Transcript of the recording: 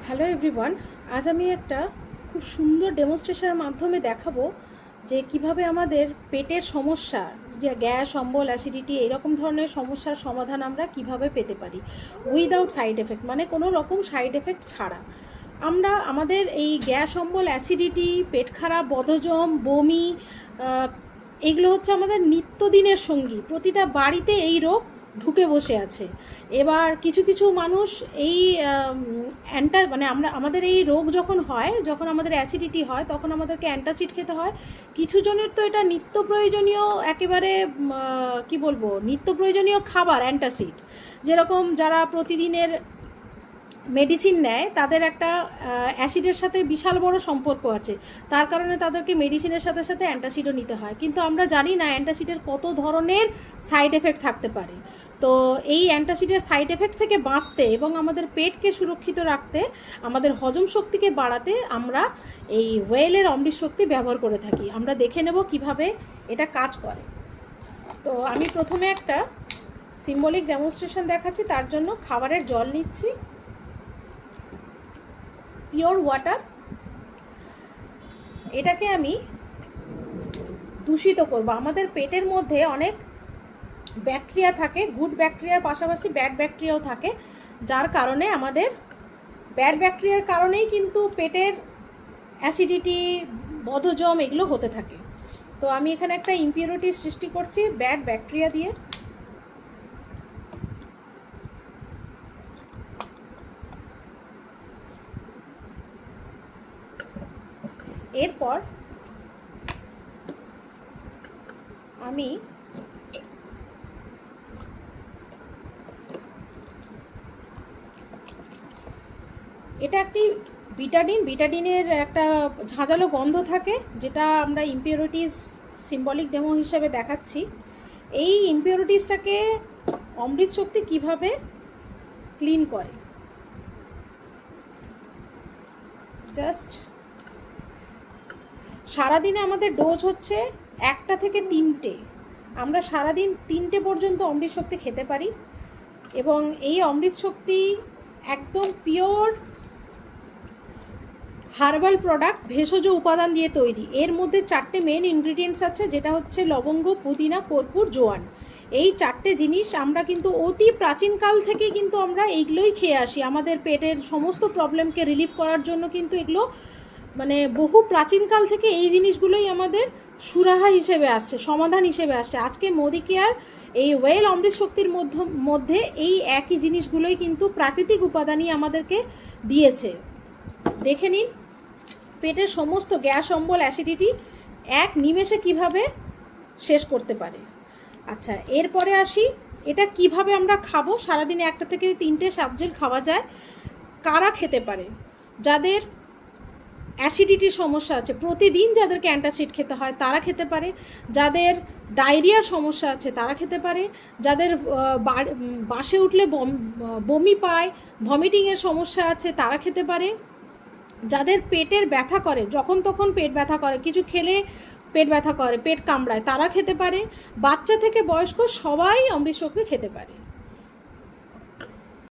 Hello everyone, আজ আমি একটা খুব সুন্দর ডেমনস্ট্রেশনের মাধ্যমে দেখাবো যে কিভাবে আমাদের পেটের সমস্যা, যে গ্যাস, অম্বল, অ্যাসিডিটি এরকম ধরনের সমস্যার সমাধান আমরা কিভাবে পেতে পারি উইদাউট সাইড এফেক্ট, মানে কোনো রকম সাইড এফেক্ট ছাড়া। আমরা আমাদের এই গ্যাস, অম্বল, অ্যাসিডিটি, পেট খারাপ, বদহজম, বমি, এগুলো হচ্ছে আমাদের নিত্যদিনের সঙ্গী। প্রতিটা বাড়িতে এই রোগ ঢুকে বসে আছে। এবার কিছু কিছু মানুষ এই মানে আমাদের এই রোগ যখন হয়, যখন আমাদের অ্যাসিডিটি হয়, তখন আমাদেরকে অ্যান্টাসিড খেতে হয়। কিছু জনের তো এটা নিত্য প্রয়োজনীয়, একেবারে কি বলবো, নিত্য প্রয়োজনীয় খাবার অ্যান্টাসিড। যেরকম যারা প্রতিদিনের মেডিসিন নেয় তাদের একটা অ্যাসিডের সাথে বিশাল বড় সম্পর্ক আছে, তার কারণে তাদেরকে মেডিসিনের সাথে সাথে অ্যান্টাসিডও নিতে হয়। কিন্তু আমরা জানি না অ্যান্টাসিডের কত ধরনের সাইড এফেক্ট থাকতে পারে। তো এই অ্যান্টাসিডের সাইড এফেক্ট থেকে বাঁচতে এবং আমাদের পেটকে সুরক্ষিত রাখতে, আমাদের হজম শক্তিকে বাড়াতে আমরা এই ওয়েলের অমৃত শক্তি ব্যবহার করে থাকি। আমরা দেখে নেব কিভাবে এটা কাজ করে। তো আমি প্রথমে একটা সিম্বলিক ডেমনস্ট্রেশন দেখাচ্ছি। তার জন্য খাবারের জল নিচ্ছি, পিওর ওয়াটার। এটাকে আমি দূষিত করব। আমাদের পেটের মধ্যে অনেক ব্যাকটেরিয়া থাকে, গুড ব্যাকটেরিয়ার পাশাপাশি ব্যাড ব্যাকটেরিয়াও থাকে, যার কারণে আমাদের ব্যাড ব্যাকটেরিয়ার কারণেই কিন্তু পেটের অ্যাসিডিটি, বদহজম এগুলো হতে থাকে। তো আমি এখানে একটা ইমপিউরিটি সৃষ্টি করছি ব্যাড ব্যাকটেরিয়া দিয়ে। এরপর আমি এটা একটি বিটাডিনের একটা ঝাঁঝালো গন্ধ থাকে, যেটা আমরা ইমপিউরিটিস সিম্বলিক ডেমো হিসাবে দেখাচ্ছি। এই ইমপিউরিটিসটাকে অমৃত শক্তি কিভাবে ক্লিন করে, জাস্ট সারাদিনে আমাদের ডোজ হচ্ছে 1 থেকে 3টে। আমরা সারাদিন 3টে পর্যন্ত অমৃত শক্তি খেতে পারি। এবং এই অমৃত শক্তি একদম পিওর হার্বাল প্রোডাক্ট, ভেষজ উপাদান দিয়ে তৈরি। এর মধ্যে 4টে মেন ইনগ্রিডিয়েন্টস আছে, যেটা হচ্ছে লবঙ্গ, পুদিনা, কর্পূর, জোয়ান। এই 4টে জিনিস আমরা কিন্তু অতি প্রাচীনকাল থেকেই কিন্তু আমরা এইগুলোই খেয়ে আসি। আমাদের পেটের সমস্ত প্রবলেমকে রিলিফ করার জন্য কিন্তু এগুলো মানে বহু প্রাচীনকাল থেকে এই জিনিসগুলোই আমাদের সুরাহা হিসেবে আসছে, সমাধান হিসেবে আসছে। আজকে মোদি কেয়ার এই ওয়েল অমৃত শক্তির মধ্যে এই একই জিনিসগুলোই কিন্তু প্রাকৃতিক উপাদানই আমাদেরকে দিয়েছে। দেখে নিন পেটের সমস্ত গ্যাস, অম্বল, অ্যাসিডিটি এক নিমেষে কিভাবে শেষ করতে পারে। আচ্ছা, এরপরে আসি এটা কিভাবে আমরা খাবো। সারাদিনে 1 থেকে 3টে সাবজেল খাওয়া যায়। কারা খেতে পারে? যাদের অ্যাসিডিটির সমস্যা আছে, প্রতিদিন যাদেরকে অ্যান্টাসিড খেতে হয় তারা খেতে পারে। যাদের ডায়রিয়ার সমস্যা আছে তারা খেতে পারে। যাদের বাসে উঠলে বমি পায়, ভমিটিংয়ের সমস্যা আছে তারা খেতে পারে। যাদের পেটের ব্যথা করে, যখন তখন পেট ব্যথা করে, কিছু খেলে পেট ব্যথা করে, পেট কামড়ায়, তারা খেতে পারে। বাচ্চা থেকে বয়স্ক সবাই অমৃত শক্তি খেতে পারে।